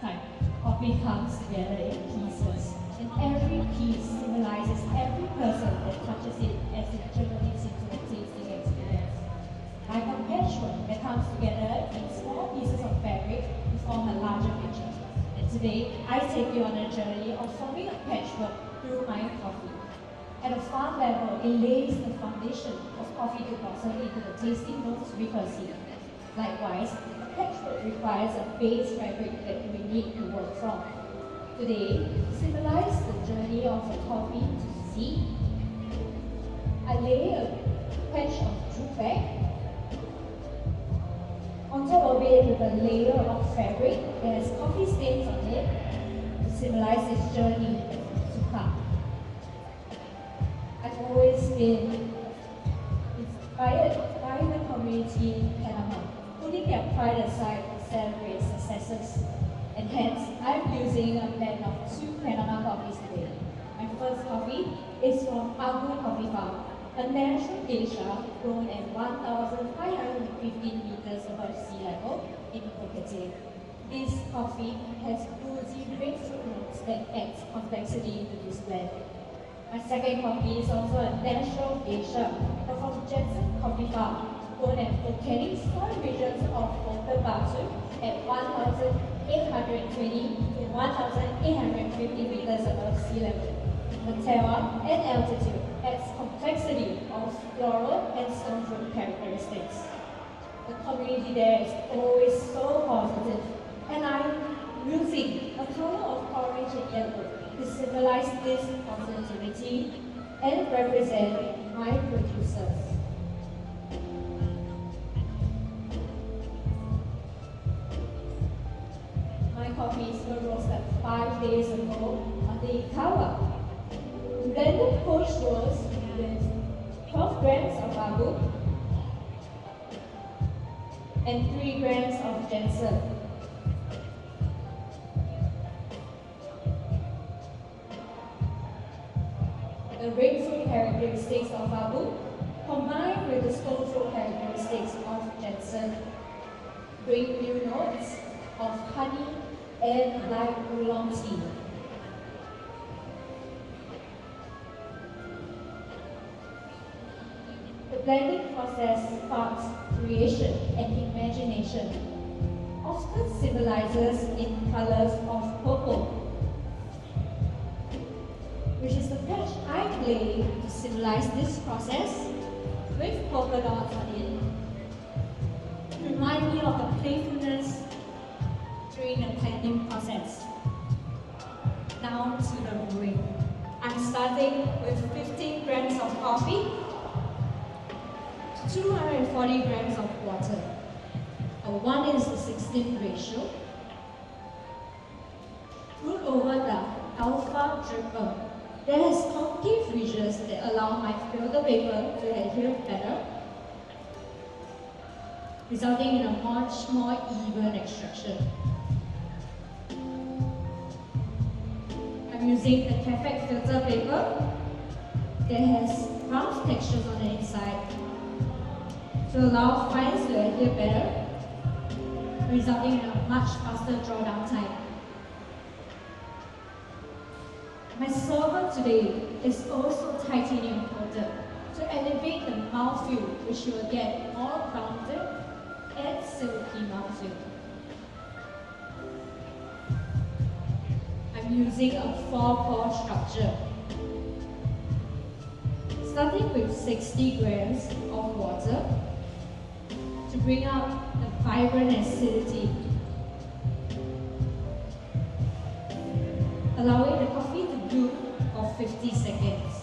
time. Coffee comes together in pieces, and every piece symbolizes every person that touches it as it journeys into the tasting experience. Like a patchwork that comes together in small pieces of fabric to form a larger picture. And today, I take you on a journey of forming a patchwork through my coffee. At a farm level, it lays the foundation of coffee to blossom into the tasting notes we perceive. Likewise, a patchwork requires a base fabric that we need to work from. Today, to symbolize the journey of a coffee to seed, I lay a patch of jute bag. On top of it, with a layer of fabric that has coffee stains on it to symbolize this journey to come. I've always been inspired by the community in Panama, putting their pride aside to celebrate successes. And hence, I'm using a blend of 2 Panama coffees today. My first coffee is from Agu Coffee Farm, a natural geisha grown at 1,515 meters above sea level in Phuket. This coffee has boozy grapefruit notes that adds complexity to this blend. My second coffee is also a natural geisha, but from Jensen Coffee Farm, grown at volcanic soil regions of Volta Batu at 1,820 to 1,850 meters above sea level. The terroir and altitude adds complexity of floral and stone fruit characteristics. The community there is always so positive, and I'm using a color of orange and yellow to symbolize this positivity and represent my producers. My coffees were roasted 5 days ago on the Ikawa. Blended poached roast with 12 grams of abu and 3 grams of ginseng. The grapefruit characteristics of abu combined with the stone fruit characteristics of ginseng bring new notes of honey and light oolong tea. The blending process sparks creation and imagination, often symbolizes in colors of purple, which is the patch I play to symbolize this process with polka dots on it, to remind me of the playfulness during the blending process. Now to the brewing. I'm starting with 15 grams of coffee, 240 grams of water, a 1:16 ratio. Put over the alpha dripper that has concave ridges that allow my filter paper to adhere better, resulting in a much more even extraction. I'm using the Cafec filter paper that has rough textures on the inside to allow fines to adhere better, resulting in a much faster drawdown time. My solver today is also titanium coated to elevate the mouthfeel, which you will get more rounded and silky mouthfeel. I'm using a 4-pour structure, starting with 60 grams of water to bring out the vibrant acidity, allowing the coffee to brew for 50 seconds.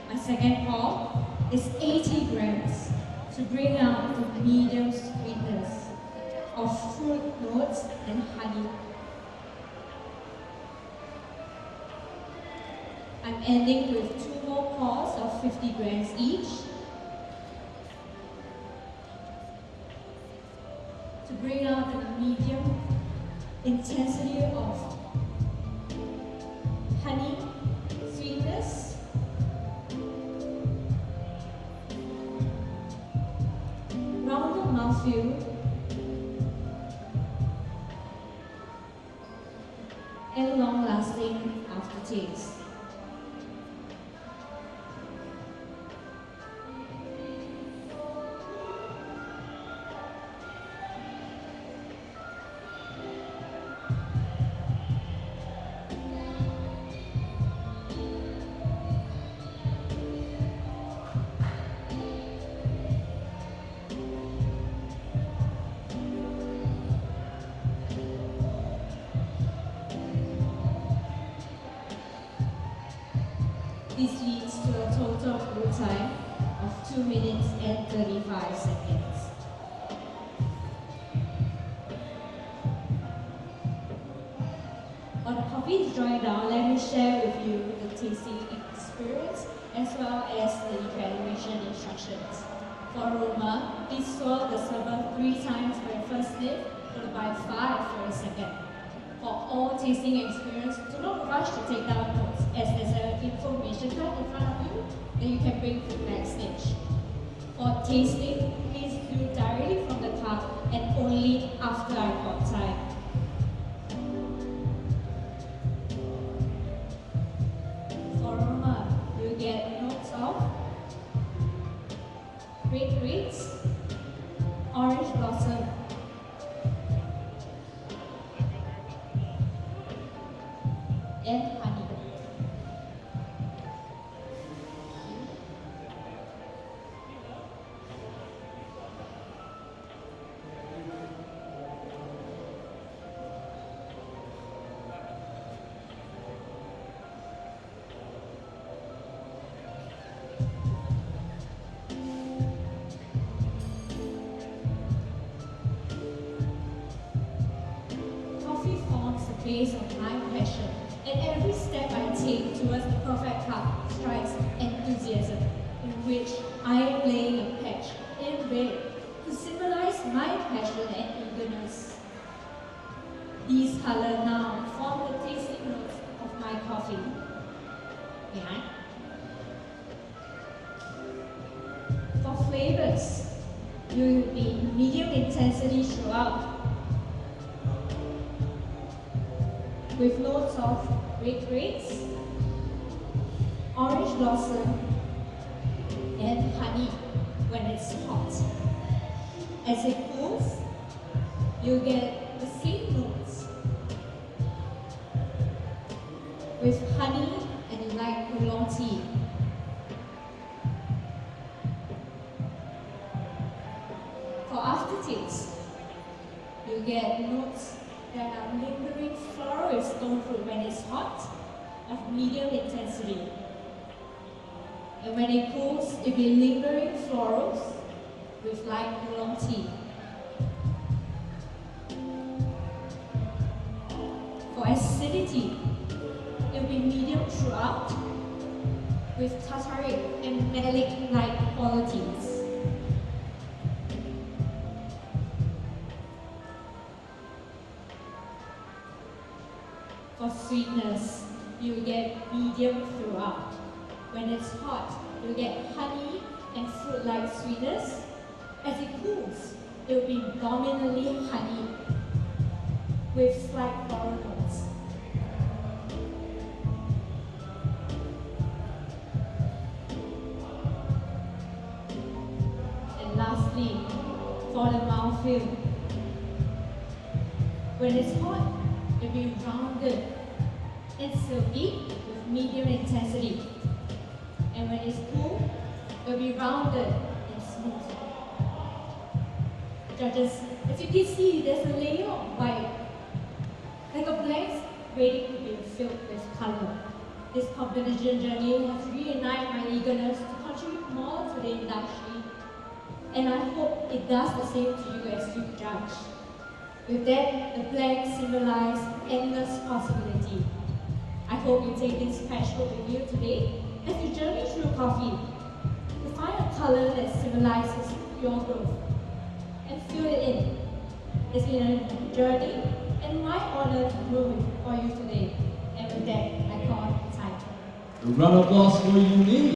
My second pour is 80 grams to bring out the medium sweetness of fruit notes and honey. I'm ending with 2 more pours of 50 grams each to bring out the medium intensity of honey, sweetness, mouthfeel, and long-lasting aftertaste. This leads to a total brew time of 2 minutes and 35 seconds. While the coffee is drying down, let me share with you the tasting experience as well as the evaluation instructions. For aroma, please swirl the server 3 times for your first sniff, followed by 5 for your second. For all tasting experience, do not rush to take down notes, as there's an information card in front of you that you can bring to backstage. For tasting, please do directly from the cup and only after I got time. For aroma, you get notes of red grapes, orange blossom, and honey. Coffee forms the base of my passion, and every step I take towards the perfect cup strikes enthusiasm, in which I am laying a patch in red to symbolize my passion and eagerness. These colors now form the tasting notes of my coffee. Behind. For flavors, you will be medium intensity throughout, with notes of red grapes, orange blossom, and honey when it's hot. As it cools, you get the same notes with honey and light oolong tea. For aftertaste, you get notes that are lingering floral with stone fruit when it's hot, of medium intensity. And when it cools, it will be lingering florals with light oolong tea. For acidity, it will be medium throughout, with tartaric and metallic-like qualities. For sweetness, you get medium throughout. When it's hot, you get honey and fruit-like sweetness. As it cools, it will be dominantly honey with slight floral notes. And lastly, for the mouthfeel, when it's hot, it will be rounded and silky with medium intensity. And when it's cool, it will be rounded and smooth. Judges, as you can see, there's a layer of white, like a blank waiting to be filled with color. This competition journey has reignited my eagerness to contribute more to the industry, and I hope it does the same to you as you judge. With that, the blank symbolizes endless possibility. I hope you take this passion with you today as you journey through coffee to find a color that symbolizes your growth and fill it in. It's been a journey and my honor to brew it for you today. And with that, I call time. A round of applause for Eunice.